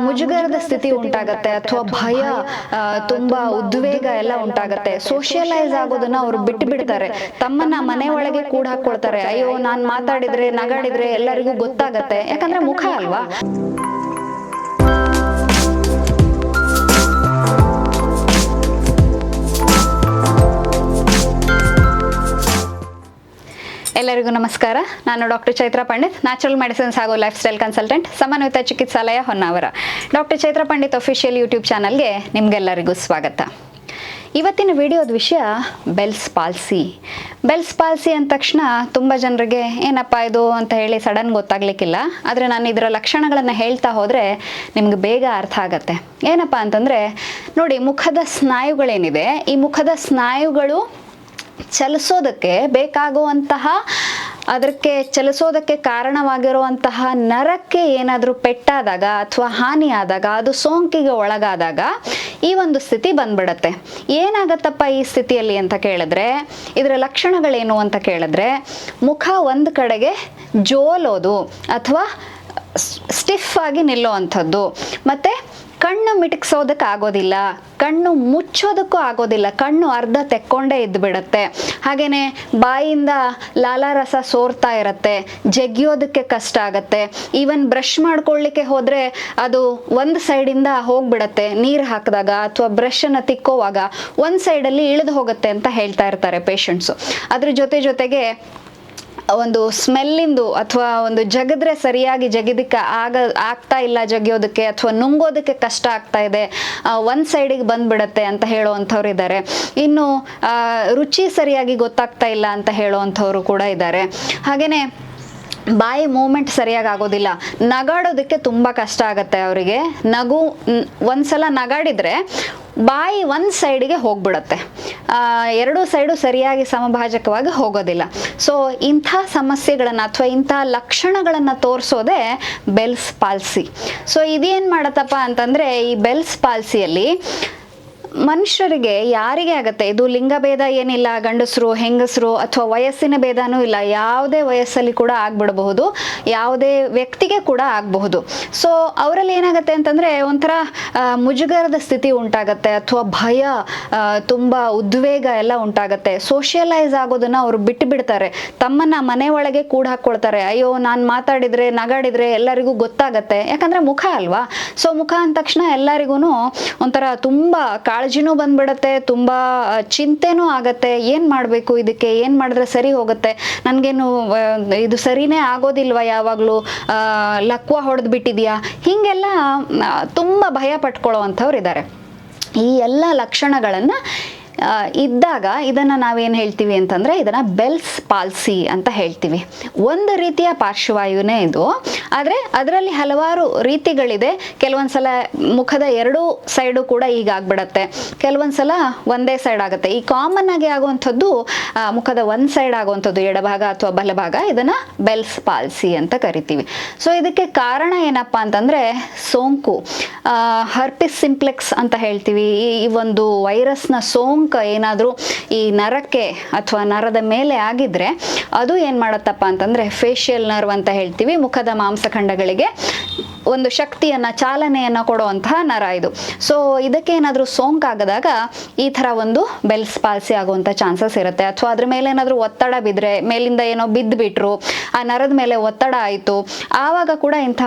ಮುಜುಗರದ ಸ್ಥಿತಿ ಉಂಟಾಗತ್ತೆ ಅಥವಾ ಭಯ, ತುಂಬಾ ಉದ್ವೇಗ ಎಲ್ಲ ಉಂಟಾಗತ್ತೆ. ಸೋಷಿಯಲೈಸ್ ಆಗೋದನ್ನ ಅವರು ಬಿಟ್ಟು ಬಿಡ್ತಾರೆ. ತಮ್ಮನ್ನ ಮನೆ ಒಳಗೆ ಕೂಡ ಹಾಕೊಳ್ತಾರೆ. ಅಯ್ಯೋ, ನಾನ್ ಮಾತಾಡಿದ್ರೆ ನಗಾಡಿದ್ರೆ ಎಲ್ಲರಿಗೂ ಗೊತ್ತಾಗತ್ತೆ, ಯಾಕಂದ್ರೆ ಮುಖ ಅಲ್ವಾ. ಎಲ್ಲರಿಗೂ ನಮಸ್ಕಾರ. ನಾನು doctor Chaitra Pandit, natural medicines ಹಾಗೂ life style consultant, Samanvita Chikitsalaya, Honnavar. Doctor Chaitra Pandit official YouTube ಚಾನಲ್ಗೆ ನಿಮ್ಗೆಲ್ಲರಿಗೂ ಸ್ವಾಗತ. ಇವತ್ತಿನ ವಿಡಿಯೋದ ವಿಷಯ ಬೆಲ್ಸ್ ಪಾಲ್ಸಿ. ಬೆಲ್ಸ್ ಪಾಲ್ಸಿ ಅಂದ ತಕ್ಷಣ ತುಂಬ ಜನರಿಗೆ ಏನಪ್ಪ ಇದು ಅಂತ ಹೇಳಿ ಸಡನ್ ಗೊತ್ತಾಗ್ಲಿಕ್ಕಿಲ್ಲ. ಆದರೆ ನಾನು ಇದರ ಲಕ್ಷಣಗಳನ್ನು ಹೇಳ್ತಾ ಹೋದರೆ ನಿಮ್ಗೆ ಬೇಗ ಅರ್ಥ ಆಗತ್ತೆ. ಏನಪ್ಪ ಅಂತಂದರೆ ನೋಡಿ, ಮುಖದ ಸ್ನಾಯುಗಳೇನಿದೆ, ಈ ಮುಖದ ಸ್ನಾಯುಗಳು ಚಲಿಸೋದಕ್ಕೆ ಬೇಕಾಗುವಂತಹ, ಅದಕ್ಕೆ ಚಲಿಸೋದಕ್ಕೆ ಕಾರಣವಾಗಿರುವಂತಹ ನರಕ್ಕೆ ಏನಾದರೂ ಪೆಟ್ಟಾದಾಗ ಅಥವಾ ಹಾನಿಯಾದಾಗ, ಅದು ಸೋಂಕಿಗೆ ಒಳಗಾದಾಗ ಈ ಒಂದು ಸ್ಥಿತಿ ಬಂದ್ಬಿಡತ್ತೆ. ಏನಾಗತ್ತಪ್ಪ ಈ ಸ್ಥಿತಿಯಲ್ಲಿ ಅಂತ ಕೇಳಿದ್ರೆ, ಇದರ ಲಕ್ಷಣಗಳೇನು ಅಂತ ಕೇಳಿದ್ರೆ, ಮುಖ ಒಂದು ಕಡೆಗೆ ಜೋಲೋದು ಅಥವಾ ಸ್ಟಿಫ್ ಆಗಿ ನಿಲ್ಲೋ ಅಂಥದ್ದು, ಮತ್ತು ಕಣ್ಣು ಮಿಟುಕ್ಸೋದಕ್ಕೆ ಆಗೋದಿಲ್ಲ, ಕಣ್ಣು ಮುಚ್ಚೋದಕ್ಕೂ ಆಗೋದಿಲ್ಲ, ಕಣ್ಣು ಅರ್ಧ ತೆಕ್ಕೊಂಡೇ ಇದ್ದು ಬಿಡುತ್ತೆ. ಹಾಗೆಯೇ ಬಾಯಿಂದ ಲಾಲಾರಸ ಸೋರ್ತಾ ಇರುತ್ತೆ, ಜಗಿಯೋದಕ್ಕೆ ಕಷ್ಟ ಆಗತ್ತೆ. ಈವನ್ ಬ್ರಷ್ ಮಾಡ್ಕೊಳ್ಳಿಕ್ಕೆ ಹೋದರೆ ಅದು ಒಂದು ಸೈಡಿಂದ ಹೋಗ್ಬಿಡತ್ತೆ, ನೀರು ಹಾಕಿದಾಗ ಅಥವಾ ಬ್ರಷನ್ನು ತಿಕ್ಕೋವಾಗ ಒಂದು ಸೈಡಲ್ಲಿ ಇಳಿದು ಹೋಗುತ್ತೆ ಅಂತ ಹೇಳ್ತಾ ಇರ್ತಾರೆ ಪೇಷಂಟ್ಸು. ಅದ್ರ ಜೊತೆಗೆ ಒಂದು ಸ್ಮೆಲ್ಲಿಂದು ಅಥವಾ ಒಂದು ಜಗದ್ರೆ ಸರಿಯಾಗಿ ಜಗಿದಕ್ಕೆ ಆಗ್ತಾ ಇಲ್ಲ, ಜಗಿಯೋದಕ್ಕೆ ಅಥವಾ ನುಂಗೋದಕ್ಕೆ ಕಷ್ಟ ಆಗ್ತಾ ಇದೆ, ಒಂದು ಸೈಡಿಗೆ ಬಂದ್ಬಿಡತ್ತೆ ಅಂತ ಹೇಳೋವಂಥವ್ರು ಇದ್ದಾರೆ. ಇನ್ನು ರುಚಿ ಸರಿಯಾಗಿ ಗೊತ್ತಾಗ್ತಾ ಇಲ್ಲ ಅಂತ ಹೇಳೋವಂಥವ್ರು ಕೂಡ ಇದ್ದಾರೆ. ಹಾಗೆಯೇ ಬಾಯಿ ಮೂಮೆಂಟ್ ಸರಿಯಾಗಿ ಆಗೋದಿಲ್ಲ, ನಗಾಡೋದಕ್ಕೆ ತುಂಬ ಕಷ್ಟ ಆಗುತ್ತೆ ಅವರಿಗೆ. ಒಂದ್ಸಲ ನಗಾಡಿದರೆ ಬಾಯಿ ಒಂದು ಸೈಡಿಗೆ ಹೋಗ್ಬಿಡತ್ತೆ, ಎರಡೂ ಸೈಡು ಸರಿಯಾಗಿ ಸಮಭಾಜಕವಾಗಿ ಹೋಗೋದಿಲ್ಲ. ಸೊ ಇಂಥ ಸಮಸ್ಯೆಗಳನ್ನು ಅಥವಾ ಇಂಥ ಲಕ್ಷಣಗಳನ್ನು ತೋರಿಸೋದೇ ಬೆಲ್ಸ್ ಪಾಲ್ಸಿ. ಸೊ ಇದೇನು ಮಾಡತ್ತಪ್ಪ ಅಂತಂದರೆ, ಈ ಬೆಲ್ಸ್ ಪಾಲ್ಸಿಯಲ್ಲಿ ಮನುಷ್ಯರಿಗೆ ಯಾರಿಗೆ ಆಗತ್ತೆ, ಇದು ಲಿಂಗಭೇದ ಏನಿಲ್ಲ, ಗಂಡಸರು ಹೆಂಗಸರು ಅಥವಾ ವಯಸ್ಸಿನ ಭೇದನೂ ಇಲ್ಲ, ಯಾವುದೇ ವಯಸ್ಸಲ್ಲಿ ಕೂಡ ಆಗ್ಬಿಡಬಹುದು, ಯಾವುದೇ ವ್ಯಕ್ತಿಗೆ ಕೂಡ ಆಗಬಹುದು. ಸೊ ಅವರಲ್ಲಿ ಏನಾಗುತ್ತೆ ಅಂತಂದರೆ ಒಂಥರ ಮುಜುಗರದ ಸ್ಥಿತಿ ಉಂಟಾಗತ್ತೆ ಅಥವಾ ಭಯ, ತುಂಬ ಉದ್ವೇಗ ಎಲ್ಲ ಉಂಟಾಗತ್ತೆ. ಸೋಷಿಯಲೈಸ್ ಆಗೋದನ್ನು ಅವರು ಬಿಟ್ಟು ಬಿಡ್ತಾರೆ. ತಮ್ಮನ್ನ ಮನೆ ಒಳಗೆ ಕೂಡ ಹಾಕ್ಕೊಳ್ತಾರೆ. ಅಯ್ಯೋ, ನಾನು ಮಾತಾಡಿದ್ರೆ ನಗಾಡಿದ್ರೆ ಎಲ್ಲರಿಗೂ ಗೊತ್ತಾಗತ್ತೆ, ಯಾಕಂದರೆ ಮುಖ ಅಲ್ವಾ. ಸೊ ಮುಖ ಅಂದ ತಕ್ಷಣ ಎಲ್ಲರಿಗೂ ಒಂಥರ ತುಂಬ ಕಾಳಜಿನೂ ಬಂದ್ಬಿಡತ್ತೆ, ತುಂಬ ಚಿಂತೆನೂ ಆಗತ್ತೆ. ಏನು ಮಾಡಬೇಕು, ಇದಕ್ಕೆ ಏನು ಮಾಡಿದ್ರೆ ಸರಿ ಹೋಗುತ್ತೆ, ನನಗೇನು ಇದು ಸರಿನೇ ಆಗೋದಿಲ್ವ, ಯಾವಾಗಲೂ ಲಕ್ವ ಹೊಡೆದು ಬಿಟ್ಟಿದೆಯಾ, ಹೀಗೆಲ್ಲ ತುಂಬ ಭಯ ಪಟ್ಕೊಳ್ಳೋ ಅಂಥವ್ರು ಇದ್ದಾರೆ. ಈ ಎಲ್ಲ ಲಕ್ಷಣಗಳನ್ನು ಇದ್ದಾಗ ಇದನ್ನು ನಾವೇನು ಹೇಳ್ತೀವಿ ಅಂತಂದರೆ, ಇದನ್ನು ಬೆಲ್ಸ್ ಪಾಲ್ಸಿ ಅಂತ ಹೇಳ್ತೀವಿ. ಒಂದು ರೀತಿಯ ಪಾರ್ಶ್ವವಾಯುನೇ ಇದು, ಆದರೆ ಅದರಲ್ಲಿ ಹಲವಾರು ರೀತಿಗಳಿದೆ. ಕೆಲವೊಂದು ಸಲ ಮುಖದ ಎರಡೂ ಸೈಡು ಕೂಡ ಈಗ ಆಗ್ಬಿಡತ್ತೆ, ಕೆಲವೊಂದು ಸಲ ಒಂದೇ ಸೈಡ್ ಆಗುತ್ತೆ. ಈ ಕಾಮನ್ ಆಗಿ ಆಗುವಂಥದ್ದು ಮುಖದ ಒಂದು ಸೈಡ್ ಆಗುವಂಥದ್ದು, ಎಡಭಾಗ ಅಥವಾ ಬಲಭಾಗ, ಇದನ್ನು ಬೆಲ್ಸ್ ಪಾಲ್ಸಿ ಅಂತ ಕರಿತೀವಿ. ಸೊ ಇದಕ್ಕೆ ಕಾರಣ ಏನಪ್ಪ ಅಂತಂದರೆ ಸೋಂಕು, ಹರ್ಪಿಸ್ ಸಿಂಪ್ಲೆಕ್ಸ್ ಅಂತ ಹೇಳ್ತೀವಿ. ಈ ಒಂದು ವೈರಸ್ನ ಸೋಂಕು ಏನಾದರೂ ಈ ನರಕ್ಕೆ ಅಥವಾ ನರದ ಮೇಲೆ ಆಗಿದ್ರೆ ಅದು ಏನು ಮಾಡತ್ತಪ್ಪ ಅಂತಂದರೆ, ಫೇಶಿಯಲ್ ನರ್ವ್ ಅಂತ ಹೇಳ್ತೀವಿ, ಮುಖದ ಮಾಂಸಖಂಡಗಳಿಗೆ ಒಂದು ಶಕ್ತಿಯನ್ನು, ಚಾಲನೆಯನ್ನು ಕೊಡುವಂತಹ ನರ ಇದು. ಸೊ ಇದಕ್ಕೆ ಏನಾದರೂ ಸೋಂಕಾಗದಾಗ ಈ ಥರ ಒಂದು ಬೆಲ್ಸ್ ಪಾಲ್ಸಿ ಆಗುವಂಥ ಚಾನ್ಸಸ್ ಇರುತ್ತೆ. ಅಥವಾ ಅದ್ರ ಮೇಲೆ ಏನಾದರೂ ಒತ್ತಡ ಬಿದ್ದರೆ, ಮೇಲಿಂದ ಏನೋ ಬಿದ್ದುಬಿಟ್ರು, ಆ ನರದ ಮೇಲೆ ಒತ್ತಡ ಆಯಿತು, ಆವಾಗ ಕೂಡ ಇಂಥ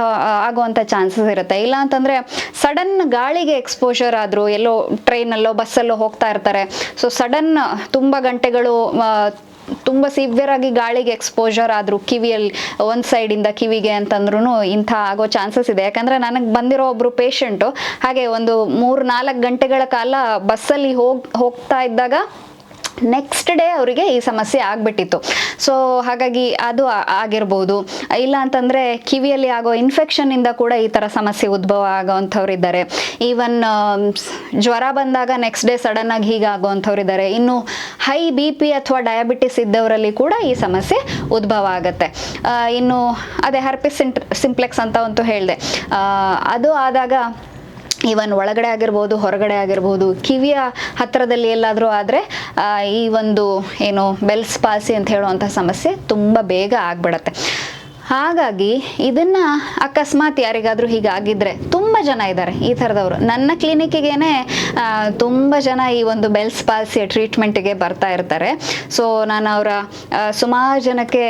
ಆಗುವಂಥ ಚಾನ್ಸಸ್ ಇರುತ್ತೆ. ಇಲ್ಲ ಅಂತಂದರೆ ಸಡನ್ ಗಾಳಿಗೆ ಎಕ್ಸ್ಪೋಜರ್ ಆದರೂ, ಎಲ್ಲೋ ಟ್ರೈನಲ್ಲೋ ಬಸ್ಸಲ್ಲೋ ಹೋಗ್ತಾ ಇರ್ತಾರೆ, ಸೊ ಸಡನ್ ತುಂಬ ಗಂಟೆಗಳು ತುಂಬ ಸಿವಿಯರ್ ಆಗಿ ಗಾಳಿಗೆ ಎಕ್ಸ್ಪೋಜರ್ ಆದರೂ, ಕಿವಿಯಲ್ಲಿ ಒಂದು ಸೈಡಿಂದ ಕಿವಿಗೆ ಅಂತಂದ್ರೂ ಇಂಥ ಆಗೋ ಚಾನ್ಸಸ್ ಇದೆ. ಯಾಕಂದರೆ ನನಗೆ ಬಂದಿರೋ ಒಬ್ಬರು ಪೇಷಂಟು ಹಾಗೆ ಒಂದು 3-4 ಗಂಟೆಗಳ ಕಾಲ ಬಸ್ಸಲ್ಲಿ ಹೋಗ್ತಾ ಇದ್ದಾಗ ನೆಕ್ಸ್ಟ್ ಡೇ ಅವರಿಗೆ ಈ ಸಮಸ್ಯೆ ಆಗಿಬಿಟ್ಟಿತ್ತು. ಸೊ ಹಾಗಾಗಿ ಅದು ಆಗಿರ್ಬೋದು. ಇಲ್ಲ ಅಂತಂದರೆ ಕಿವಿಯಲ್ಲಿ ಆಗೋ ಇನ್ಫೆಕ್ಷನ್ನಿಂದ ಕೂಡ ಈ ಥರ ಸಮಸ್ಯೆ ಉದ್ಭವ ಆಗೋವಂಥವ್ರು ಇದ್ದಾರೆ. ಈವನ್ ಜ್ವರ ಬಂದಾಗ ನೆಕ್ಸ್ಟ್ ಡೇ ಸಡನ್ನಾಗಿ ಹೀಗಾಗೋವಂಥವ್ರು ಇದ್ದಾರೆ. ಇನ್ನು ಹೈ BP ಅಥವಾ ಡಯಾಬಿಟಿಸ್ ಇದ್ದವರಲ್ಲಿ ಕೂಡ ಈ ಸಮಸ್ಯೆ ಉದ್ಭವ ಆಗುತ್ತೆ. ಇನ್ನು ಅದೇ ಹರ್ಪಿಸ್ ಸಿಂಪ್ಲೆಕ್ಸ್ ಅಂತ ಅಂತೂ ಹೇಳಿದೆ, ಅದು ಆದಾಗ ಈವನ್ ಒಳಗಡೆ ಆಗಿರ್ಬೋದು, ಹೊರಗಡೆ ಆಗಿರ್ಬೋದು, ಕಿವಿಯ ಹತ್ತಿರದಲ್ಲಿ ಎಲ್ಲಾದರೂ ಆದರೆ ಈ ಒಂದು ಏನು ಬೆಲ್ಸ್ ಪಾಲ್ಸಿ ಅಂತ ಹೇಳುವಂಥ ಸಮಸ್ಯೆ ತುಂಬ ಬೇಗ ಆಗ್ಬಿಡತ್ತೆ. ಹಾಗಾಗಿ ಇದನ್ನು ಅಕಸ್ಮಾತ್ ಯಾರಿಗಾದರೂ ಹೀಗಾಗಿದ್ದರೆ ತುಂಬ ಜನ ಇದ್ದಾರೆ ಈ ಥರದವರು. ನನ್ನ ಕ್ಲಿನಿಕ್ಕಿಗೇ ತುಂಬ ಜನ ಈ ಒಂದು ಬೆಲ್ಸ್ ಪಾಲ್ಸಿಯ ಟ್ರೀಟ್ಮೆಂಟಿಗೆ ಬರ್ತಾ ಇರ್ತಾರೆ. ಸೊ ನಾನು ಅವರ ಸುಮಾರು ಜನಕ್ಕೆ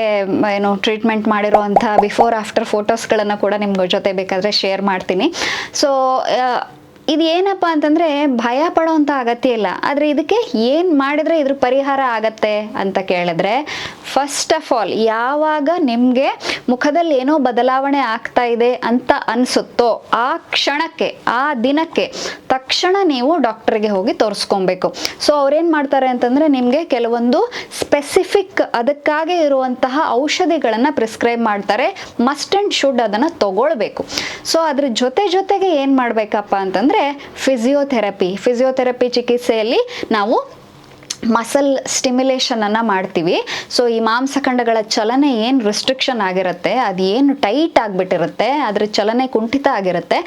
ಟ್ರೀಟ್ಮೆಂಟ್ ಮಾಡಿರುವಂಥ ಬಿಫೋರ್ ಆಫ್ಟರ್ ಫೋಟೋಸ್ಗಳನ್ನು ಕೂಡ ನಿಮ್ಮ ಜೊತೆ ಬೇಕಾದರೆ ಶೇರ್ ಮಾಡ್ತೀನಿ. ಸೊ ಇದು ಏನಪ್ಪ ಅಂತಂದರೆ ಭಯ ಪಡೋವಂಥ ಅಗತ್ಯ ಇಲ್ಲ. ಆದರೆ ಇದಕ್ಕೆ ಏನು ಮಾಡಿದರೆ ಇದ್ರ ಪರಿಹಾರ ಆಗತ್ತೆ ಅಂತ ಕೇಳಿದ್ರೆ, ಫಸ್ಟ್ ಆಫ್ ಆಲ್ ಯಾವಾಗ ನಿಮಗೆ ಮುಖದಲ್ಲಿ ಏನೋ ಬದಲಾವಣೆ ಆಗ್ತಾ ಇದೆ ಅಂತ ಅನಿಸುತ್ತೋ ಆ ಕ್ಷಣಕ್ಕೆ, ಆ ದಿನಕ್ಕೆ ತಕ್ಷಣ ನೀವು ಡಾಕ್ಟರ್ಗೆ ಹೋಗಿ ತೋರಿಸ್ಕೊಬೇಕು. ಸೊ ಅವ್ರೇನು ಮಾಡ್ತಾರೆ ಅಂತಂದರೆ ನಿಮಗೆ ಕೆಲವೊಂದು ಸ್ಪೆಸಿಫಿಕ್ ಅದಕ್ಕಾಗಿ ಇರುವಂತಹ ಔಷಧಿಗಳನ್ನು ಪ್ರಿಸ್ಕ್ರೈಬ್ ಮಾಡ್ತಾರೆ. ಮಸ್ಟ್ ಆ್ಯಂಡ್ ಶುಡ್ ಅದನ್ನು ತಗೊಳ್ಬೇಕು. ಸೊ ಅದ್ರ ಜೊತೆಗೆ ಏನು ಮಾಡಬೇಕಪ್ಪ ಅಂತಂದರೆ ಫಿಸಿಯೋಥೆರಪಿ ಚಿಕಿತ್ಸೆಯಲ್ಲಿ ನಾವು ಮಸಲ್ ಸ್ಟಿಮ್ಯುಲೇಷನನ್ನು ಮಾಡ್ತೀವಿ. ಸೊ ಈ ಮಾಂಸಖಂಡಗಳ ಚಲನೆ ಏನು ರಿಸ್ಟ್ರಿಕ್ಷನ್ ಆಗಿರುತ್ತೆ, ಅದು ಏನು ಟೈಟ್ ಆಗಿಬಿಟ್ಟಿರುತ್ತೆ, ಅದ್ರ ಚಲನೆ ಕುಂಠಿತ ಆಗಿರುತ್ತೆ,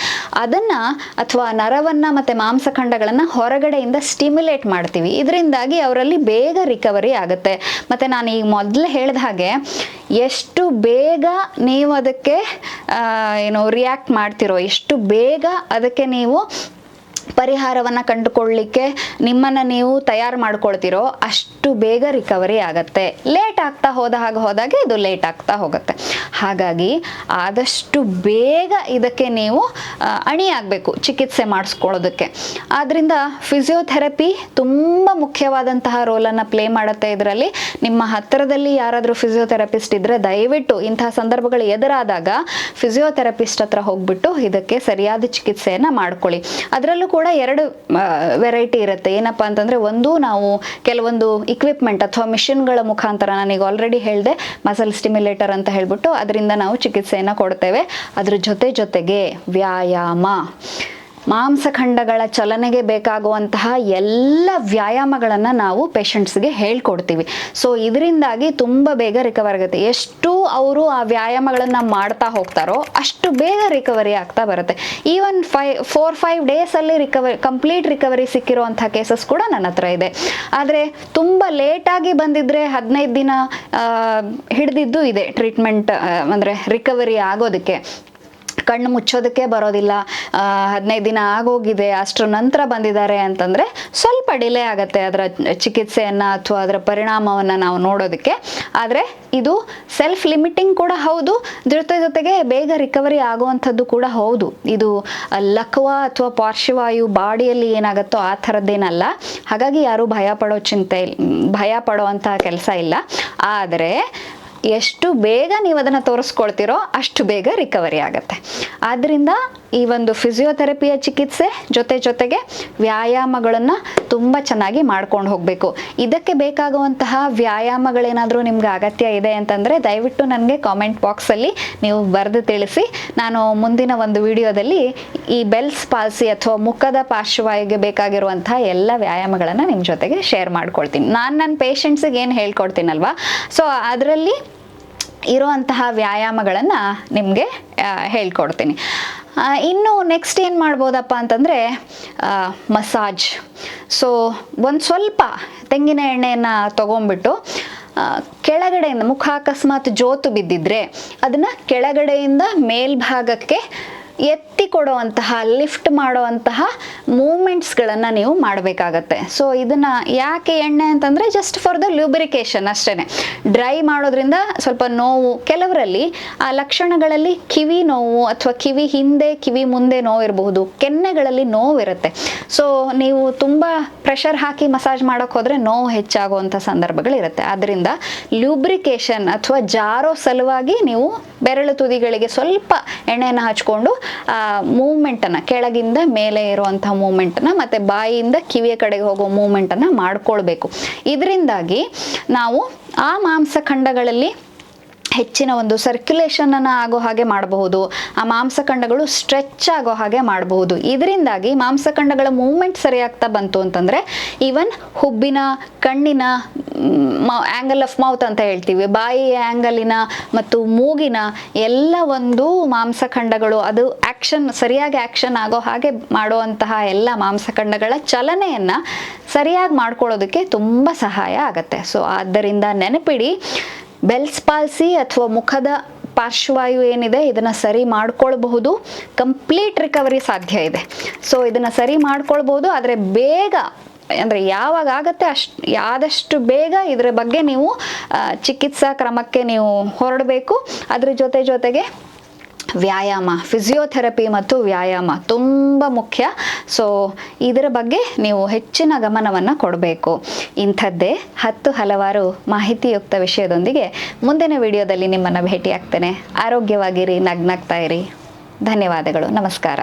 ಅದನ್ನು ಅಥವಾ ನರವನ್ನು ಮತ್ತು ಮಾಂಸಖಂಡಗಳನ್ನು ಹೊರಗಡೆಯಿಂದ ಸ್ಟಿಮ್ಯುಲೇಟ್ ಮಾಡ್ತೀವಿ. ಇದರಿಂದಾಗಿ ಅವರಲ್ಲಿ ಬೇಗ ರಿಕವರಿ ಆಗುತ್ತೆ. ಮತ್ತು ನಾನು ಈಗ ಮೊದಲು ಹೇಳಿದ ಹಾಗೆ ಎಷ್ಟು ಬೇಗ ನೀವು ಅದಕ್ಕೆ ರಿಯಾಕ್ಟ್ ಮಾಡ್ತಿರೋ, ಎಷ್ಟು ಬೇಗ ಅದಕ್ಕೆ ನೀವು ಪರಿಹಾರವನ್ನು ಕಂಡುಕೊಳ್ಳಲಿಕ್ಕೆ ನಿಮ್ಮನ್ನು ನೀವು ತಯಾರು ಮಾಡ್ಕೊಳ್ತಿರೋ ಅಷ್ಟು ಬೇಗ ರಿಕವರಿ ಆಗತ್ತೆ. ಲೇಟ್ ಆಗ್ತಾ ಹೋದಾಗೆ ಇದು ಲೇಟ್ ಆಗ್ತಾ ಹೋಗುತ್ತೆ. ಹಾಗಾಗಿ ಆದಷ್ಟು ಬೇಗ ಇದಕ್ಕೆ ನೀವು ಅಣಿಯಾಗಬೇಕು ಚಿಕಿತ್ಸೆ ಮಾಡಿಸ್ಕೊಳ್ಳೋದಕ್ಕೆ. ಆದ್ದರಿಂದ ಫಿಸಿಯೋಥೆರಪಿ ತುಂಬ ಮುಖ್ಯವಾದಂತಹ ರೋಲನ್ನು ಪ್ಲೇ ಮಾಡುತ್ತೆ ಇದರಲ್ಲಿ. ನಿಮ್ಮ ಹತ್ತಿರದಲ್ಲಿ ಯಾರಾದರೂ ಫಿಸಿಯೋಥೆರಪಿಸ್ಟ್ ಇದ್ದರೆ ದಯವಿಟ್ಟು ಇಂತಹ ಸಂದರ್ಭಗಳು ಎದುರಾದಾಗ ಫಿಸಿಯೋಥೆರಪಿಸ್ಟ್ ಹತ್ರ ಹೋಗ್ಬಿಟ್ಟು ಇದಕ್ಕೆ ಸರಿಯಾದ ಚಿಕಿತ್ಸೆಯನ್ನು ಮಾಡ್ಕೊಳ್ಳಿ. ಅದರಲ್ಲೂ ಕೂಡ ಎರಡು ವೆರೈಟಿ ಇರುತ್ತೆ. ಏನಪ್ಪ ಅಂತಂದರೆ, ಒಂದು ನಾವು ಕೆಲವೊಂದು ಇಕ್ವಿಪ್ಮೆಂಟ್ ಅಥವಾ ಮಿಷಿನ್ಗಳ ಮುಖಾಂತರ, ನಾನೀಗ ಆಲ್ರೆಡಿ ಹೇಳಿದೆ ಮಸಲ್ ಸ್ಟಿಮ್ಯುಲೇಟರ್ ಅಂತ ಹೇಳ್ಬಿಟ್ಟು, ಅದರಿಂದ ನಾವು ಚಿಕಿತ್ಸೆಯನ್ನು ಕೊಡ್ತೇವೆ. ಅದ್ರ ಜೊತೆಗೆ ವ್ಯಾಯಾಮ, ಮಾಂಸಖಂಡಗಳ ಚಲನೆಗೆ ಬೇಕಾಗುವಂತಹ ಎಲ್ಲ ವ್ಯಾಯಾಮಗಳನ್ನು ನಾವು ಪೇಷಂಟ್ಸ್ಗೆ ಹೇಳ್ಕೊಡ್ತೀವಿ. ಸೊ ಇದರಿಂದಾಗಿ ತುಂಬ ಬೇಗ ರಿಕವರ್ ಆಗುತ್ತೆ. ಎಷ್ಟು ಅವರು ಆ ವ್ಯಾಯಾಮಗಳನ್ನು ಮಾಡ್ತಾ ಹೋಗ್ತಾರೋ ಅಷ್ಟು ಬೇಗ ರಿಕವರಿ ಆಗ್ತಾ ಬರುತ್ತೆ. ಈವನ್ 4-5 ಡೇಸಲ್ಲಿ ಕಂಪ್ಲೀಟ್ ರಿಕವರಿ ಸಿಕ್ಕಿರುವಂಥ ಕೇಸಸ್ ಕೂಡ ನನ್ನ ಹತ್ರ ಇದೆ. ಆದರೆ ತುಂಬ ಲೇಟಾಗಿ ಬಂದಿದ್ದರೆ 15 ದಿನ ಹಿಡಿದಿದ್ದು ಇದೆ ಟ್ರೀಟ್ಮೆಂಟ್, ಅಂದರೆ ರಿಕವರಿ ಆಗೋದಕ್ಕೆ. ಕಣ್ಣು ಮುಚ್ಚೋದಕ್ಕೆ ಬರೋದಿಲ್ಲ, 15 ದಿನ ಆಗೋಗಿದೆ, ಅಷ್ಟರ ನಂತರ ಬಂದಿದ್ದಾರೆ ಅಂತಂದರೆ ಸ್ವಲ್ಪ ಡಿಲೇ ಆಗುತ್ತೆ ಅದರ ಚಿಕಿತ್ಸೆಯನ್ನು ಅಥವಾ ಅದರ ಪರಿಣಾಮವನ್ನು ನಾವು ನೋಡೋದಕ್ಕೆ. ಆದರೆ ಇದು ಸೆಲ್ಫ್ ಲಿಮಿಟಿಂಗ್ ಕೂಡ ಹೌದು, ಜೊತೆಗೆ ಬೇಗ ರಿಕವರಿ ಆಗುವಂಥದ್ದು ಕೂಡ ಹೌದು. ಇದು ಲಕ್ವ ಅಥವಾ ಪಾರ್ಶ್ವವಾಯು ಬಾಡಿಯಲ್ಲಿ ಏನಾಗುತ್ತೋ ಆ ಥರದ್ದೇನಲ್ಲ. ಹಾಗಾಗಿ ಯಾರೂ ಭಯ ಪಡೋವಂಥ ಕೆಲಸ ಇಲ್ಲ. ಆದರೆ ಎಷ್ಟು ಬೇಗ ನೀವು ಅದನ್ನು ತೋರಿಸ್ಕೊಳ್ತೀರೋ ಅಷ್ಟು ಬೇಗ ರಿಕವರಿ ಆಗುತ್ತೆ. ಆದ್ದರಿಂದ ಈ ಒಂದು ಫಿಸಿಯೋಥೆರಪಿಯ ಚಿಕಿತ್ಸೆ ಜೊತೆಗೆ ವ್ಯಾಯಾಮಗಳನ್ನು ತುಂಬ ಚೆನ್ನಾಗಿ ಮಾಡ್ಕೊಂಡು ಹೋಗಬೇಕು. ಇದಕ್ಕೆ ಬೇಕಾಗುವಂತಹ ವ್ಯಾಯಾಮಗಳೇನಾದರೂ ನಿಮ್ಗೆ ಅಗತ್ಯ ಇದೆ ಅಂತಂದರೆ ದಯವಿಟ್ಟು ನನಗೆ ಕಾಮೆಂಟ್ ಬಾಕ್ಸಲ್ಲಿ ನೀವು ಬರೆದು ತಿಳಿಸಿ. ನಾನು ಮುಂದಿನ ಒಂದು ವಿಡಿಯೋದಲ್ಲಿ ಈ ಬೆಲ್ಸ್ ಪಾಲ್ಸಿ ಅಥವಾ ಮುಖದ ಪಾರ್ಶ್ವವಾಯುಗೆ ಬೇಕಾಗಿರುವಂಥ ಎಲ್ಲ ವ್ಯಾಯಾಮಗಳನ್ನು ನಿಮ್ಮ ಜೊತೆಗೆ ಶೇರ್ ಮಾಡ್ಕೊಳ್ತೀನಿ. ನಾನು ನನ್ನ ಪೇಷಂಟ್ಸಿಗೆ ಏನು ಹೇಳ್ಕೊಡ್ತೀನಲ್ವ, ಸೊ ಅದರಲ್ಲಿ ಇರುವಂತಹ ವ್ಯಾಯಾಮಗಳನ್ನು ನಿಮಗೆ ಹೇಳ್ಕೊಡ್ತೀನಿ. ಇನ್ನು ನೆಕ್ಸ್ಟ್ ಏನು ಮಾಡ್ಬೋದಪ್ಪ ಅಂತಂದರೆ ಮಸಾಜ್. ಸೊ ಒಂದು ಸ್ವಲ್ಪ ತೆಂಗಿನ ಎಣ್ಣೆಯನ್ನು ತೊಗೊಂಡ್ಬಿಟ್ಟು ಕೆಳಗಡೆಯಿಂದ, ಮುಖ ಅಕಸ್ಮಾತ್ ಜೋತು ಬಿದ್ದಿದ್ರೆ ಅದನ್ನು ಕೆಳಗಡೆಯಿಂದ ಮೇಲ್ಭಾಗಕ್ಕೆ ಎತ್ತಿ ಕೊಡುವಂತಹ, ಲಿಫ್ಟ್ ಮಾಡುವಂತಹ ಮೂಮೆಂಟ್ಸ್ಗಳನ್ನು ನೀವು ಮಾಡಬೇಕಾಗತ್ತೆ. ಸೊ ಇದನ್ನು ಯಾಕೆ ಎಣ್ಣೆ ಅಂತಂದರೆ ಜಸ್ಟ್ ಫಾರ್ ದ ಲ್ಯೂಬ್ರಿಕೇಷನ್ ಅಷ್ಟೇ. ಡ್ರೈ ಮಾಡೋದ್ರಿಂದ ಸ್ವಲ್ಪ ನೋವು, ಕೆಲವರಲ್ಲಿ ಆ ಲಕ್ಷಣಗಳಲ್ಲಿ ಕಿವಿ ನೋವು ಅಥವಾ ಕಿವಿ ಹಿಂದೆ ಕಿವಿ ಮುಂದೆ ನೋವು ಇರಬಹುದು, ಕೆನ್ನೆಗಳಲ್ಲಿ ನೋವು ಇರುತ್ತೆ. ಸೊ ನೀವು ತುಂಬ ಪ್ರೆಷರ್ ಹಾಕಿ ಮಸಾಜ್ ಮಾಡೋಕ್ಕೆ ಹೋದರೆ ನೋವು ಹೆಚ್ಚಾಗುವಂಥ ಸಂದರ್ಭಗಳಿರುತ್ತೆ. ಆದ್ದರಿಂದ ಲ್ಯೂಬ್ರಿಕೇಷನ್ ಅಥವಾ ಜಾರೋ ಸಲುವಾಗಿ ನೀವು ಬೆರಳು ತುದಿಗಳಿಗೆ ಸ್ವಲ್ಪ ಎಣ್ಣೆಯನ್ನು ಹಚ್ಕೊಂಡು ಮೂವ್ಮೆಂಟನ್ನು, ಕೆಳಗಿಂದ ಮೇಲೆ ಇರುವಂಥ ಮೂವ್ಮೆಂಟನ್ನು ಮತ್ತು ಬಾಯಿಯಿಂದ ಕಿವಿಯ ಕಡೆಗೆ ಹೋಗೋ ಮೂವ್ಮೆಂಟನ್ನು ಮಾಡ್ಕೊಳ್ಬೇಕು. ಇದರಿಂದಾಗಿ ನಾವು ಆ ಮಾಂಸಖಂಡಗಳಲ್ಲಿ ಹೆಚ್ಚಿನ ಒಂದು ಸರ್ಕ್ಯುಲೇಷನನ್ನು ಆಗೋ ಹಾಗೆ ಮಾಡಬಹುದು, ಆ ಮಾಂಸಖಂಡಗಳು ಸ್ಟ್ರೆಚ್ ಆಗೋ ಹಾಗೆ ಮಾಡಬಹುದು. ಇದರಿಂದಾಗಿ ಮಾಂಸಖಂಡಗಳ ಮೂವ್ಮೆಂಟ್ ಸರಿಯಾಗ್ತಾ ಬಂತು ಅಂತಂದರೆ ಈವನ್ ಹುಬ್ಬಿನ, ಕಣ್ಣಿನ ಆ್ಯಂಗಲ್ ಆಫ್ ಮೌತ್ ಅಂತ ಹೇಳ್ತೀವಿ, ಬಾಯಿ ಆ್ಯಂಗಲಿನ ಮತ್ತು ಮೂಗಿನ ಎಲ್ಲ ಒಂದು ಮಾಂಸಖಂಡಗಳು ಅದು ಸರಿಯಾಗಿ ಆ್ಯಕ್ಷನ್ ಆಗೋ ಹಾಗೆ ಮಾಡುವಂತಹ ಎಲ್ಲ ಮಾಂಸಖಂಡಗಳ ಚಲನೆಯನ್ನು ಸರಿಯಾಗಿ ಮಾಡ್ಕೊಳ್ಳೋದಕ್ಕೆ ತುಂಬ ಸಹಾಯ ಆಗುತ್ತೆ. ಸೊ ಆದ್ದರಿಂದ ನೆನಪಿಡಿ, ಬೆಲ್ಸ್ ಪಾಲ್ಸಿ ಅಥವಾ ಮುಖದ ಪಾರ್ಶ್ವವಾಯು ಏನಿದೆ ಇದನ್ನು ಸರಿ ಮಾಡ್ಕೊಳ್ಬಹುದು. ಕಂಪ್ಲೀಟ್ ರಿಕವರಿ ಸಾಧ್ಯ ಇದೆ. ಸೊ ಇದನ್ನು ಸರಿ ಮಾಡ್ಕೊಳ್ಬೋದು, ಆದರೆ ಬೇಗ ಅಂದರೆ ಯಾವಾಗ ಆಗುತ್ತೆ ಆದಷ್ಟು ಬೇಗ ಇದರ ಬಗ್ಗೆ ನೀವು ಚಿಕಿತ್ಸಾ ಕ್ರಮಕ್ಕೆ ನೀವು ಹೊರಡಬೇಕು. ಅದ್ರ ಜೊತೆಗೆ ವ್ಯಾಯಾಮ, ಫಿಸಿಯೋಥೆರಪಿ ಮತ್ತು ವ್ಯಾಯಾಮ ತುಂಬ ಮುಖ್ಯ. ಸೊ ಇದರ ಬಗ್ಗೆ ನೀವು ಹೆಚ್ಚಿನ ಗಮನವನ್ನು ಕೊಡಬೇಕು. ಇಂಥದ್ದೇ ಹಲವಾರು ಮಾಹಿತಿಯುಕ್ತ ವಿಷಯದೊಂದಿಗೆ ಮುಂದಿನ ವಿಡಿಯೋದಲ್ಲಿ ನಿಮ್ಮನ್ನು ಭೇಟಿಯಾಗ್ತೇನೆ. ಆರೋಗ್ಯವಾಗಿರಿ, ನಗ್ನಾಗ್ತಾ ಇರಿ. ಧನ್ಯವಾದಗಳು. ನಮಸ್ಕಾರ.